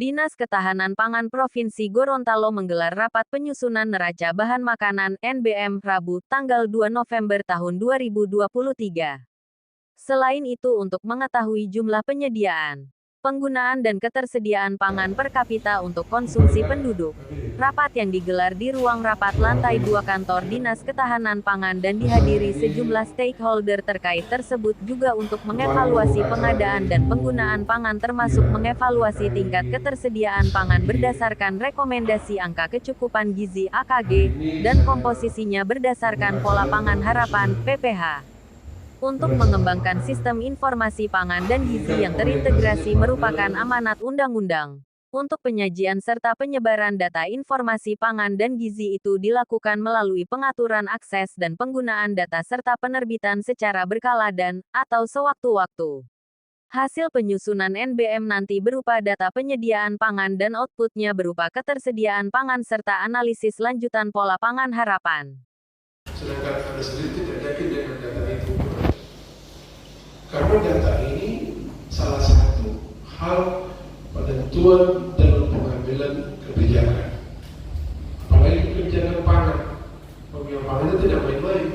Dinas Ketahanan Pangan Provinsi Gorontalo menggelar rapat penyusunan neraca bahan makanan (NBM) Rabu, tanggal 2 November tahun 2023. Selain itu untuk mengetahui jumlah penyediaan, penggunaan dan ketersediaan pangan per kapita untuk konsumsi penduduk. Rapat yang digelar di ruang rapat lantai 2 kantor Dinas Ketahanan Pangan dan dihadiri sejumlah stakeholder terkait tersebut juga untuk mengevaluasi pengadaan dan penggunaan pangan termasuk mengevaluasi tingkat ketersediaan pangan berdasarkan rekomendasi angka kecukupan gizi AKG dan komposisinya berdasarkan pola pangan harapan PPH. Untuk mengembangkan sistem informasi pangan dan gizi yang terintegrasi merupakan amanat undang-undang. Untuk penyajian serta penyebaran data informasi pangan dan gizi itu dilakukan melalui pengaturan akses dan penggunaan data serta penerbitan secara berkala dan/atau sewaktu-waktu. Hasil penyusunan NBM nanti berupa data penyediaan pangan dan outputnya berupa ketersediaan pangan serta analisis lanjutan pola pangan harapan. Sedangkan Anda sendiri tidak yakin dengan data itu. Karena data ini salah satu hal penentuan dalam pengambilan kebijakan. Apalagi kebijakan pangan. Pengambilan pangan itu tidak main-main.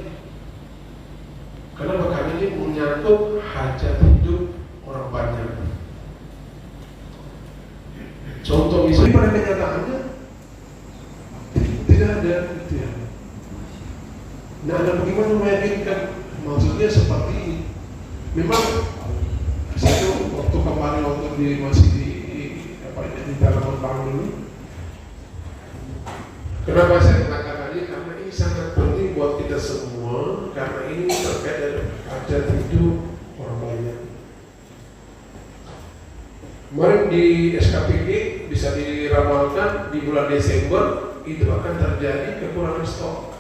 Karena bahkan ini menyangkut hajat hidup orang banyak. Contoh misalnya pada kenyataannya tidak ada gitu ya. Nah, ada bagaimana meyakinkan? Maksudnya seperti ini. Memang saya waktu kemarin masih di dalam bank dulu. Kenapa saya mengatakan ini? Karena ini sangat penting buat kita semua. Karena ini terkait dengan hajat hidup orang banyak. Kemarin di SKPG bisa diramalkan di bulan Desember itu akan terjadi kekurangan stok.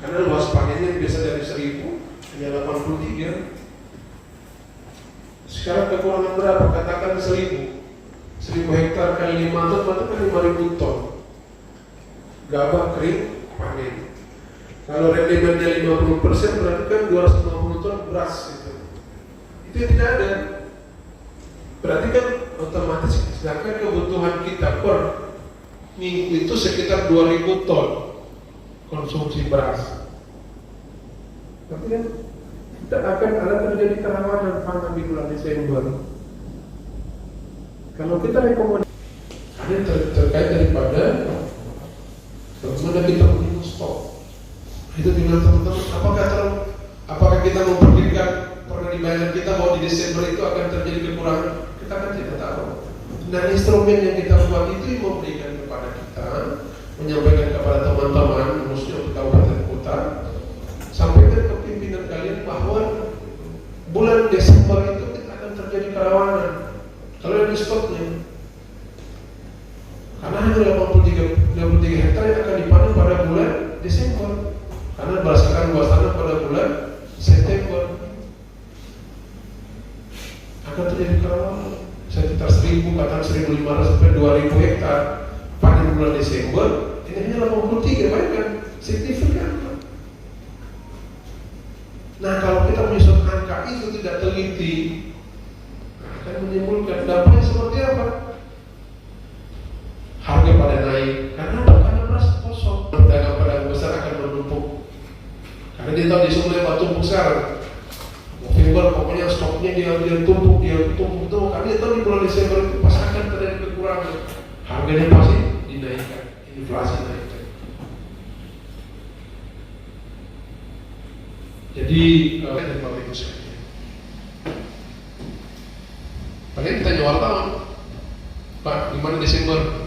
Karena luas panennya biasa dari 1000 hanya 83. Sekarang kekurangan berapa? Katakan 1000 hektar kali 5 ton, berarti kan 5.000 ton gabah kering panen. Kalau rendemennya 50%, berarti kan 250 ton beras itu tidak ada. Berarti kan otomatis sedangkan kebutuhan kita per minggu itu sekitar 2.000 ton konsumsi beras. Tapi kan tidak akan ada terjadi kerawanan pangan di bulan Desember. Kalau kita rekomendasi ini terkait daripada bagaimana kita punya stok. Itu tinggal teman-teman, apakah kita memperkirakan pernah dibayar kita bahwa di Desember itu akan terjadi kekurangan? Kita kan tidak tahu. Nah, instrumen yang kita buat itu memberikan kepada kita, menyampaikan kepada teman-teman, khususnya untuk kabupaten kota, sampaikan ke pimpinan kalian bahwa bulan Desember itu kita akan terjadi kerawanan. Kalau ada stoknya, karena hanya 83 hektar yang akan dipanen pada bulan Desember, karena berdasarkan luas tanah pada bulan September akan terjadi kerawanan sekitar 1.000, katakan 1.500 sampai 2.000 hektar panen bulan Desember. Ini hanya 83, baik kan? Signifikan. Nah, kalau kita menyusun angka itu tidak teliti, akan menimbulkan dampaknya seperti apa? Harga pada naik karena beras kosong. Pedagang besar akan menumpuk karena dia tahu di sungai batu besar. November pokoknya stoknya dia tumpuk tuh karena dia tahu di bulan Desember itu pas akan terjadi kekurangan. Harganya pasti dinaikkan, inflasi naikkan. Jadi dari Bapak Ibu sekalian. Paling ditanya wartawan, Pak, gimana Desember?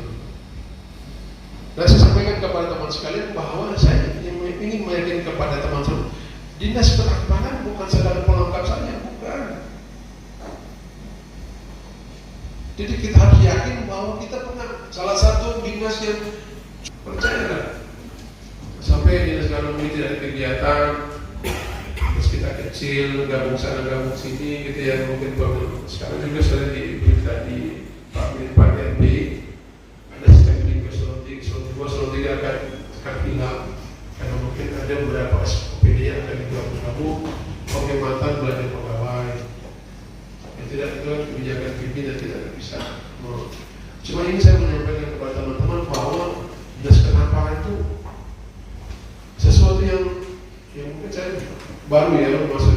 Dan saya sampaikan kepada teman sekalian bahwa saya ingin meyakinkan kepada teman-teman, Dinas Pangan bukan sekadar pelengkap saja, bukan. Jadi kita harus yakin bahwa kita pernah salah satu dinas yang percaya. Sampai dinas ekonomi tidak ada kegiatan, terus kita kecil, gabung sana gabung sini, gitu ya, mungkin baru sekarang juga sudah diberita di Pak Menpan RB ada step di Solo 3 akan hilang karena mungkin ada beberapa OPD yang akan digabung penghematan belanja pegawai. Tidak itu kebijakan pimpinan tidak bisa selama ini saya menyampaikan kepada teman-teman bahwa dinas ketahanan itu sesuatu yang mungkin saya baru ya masuk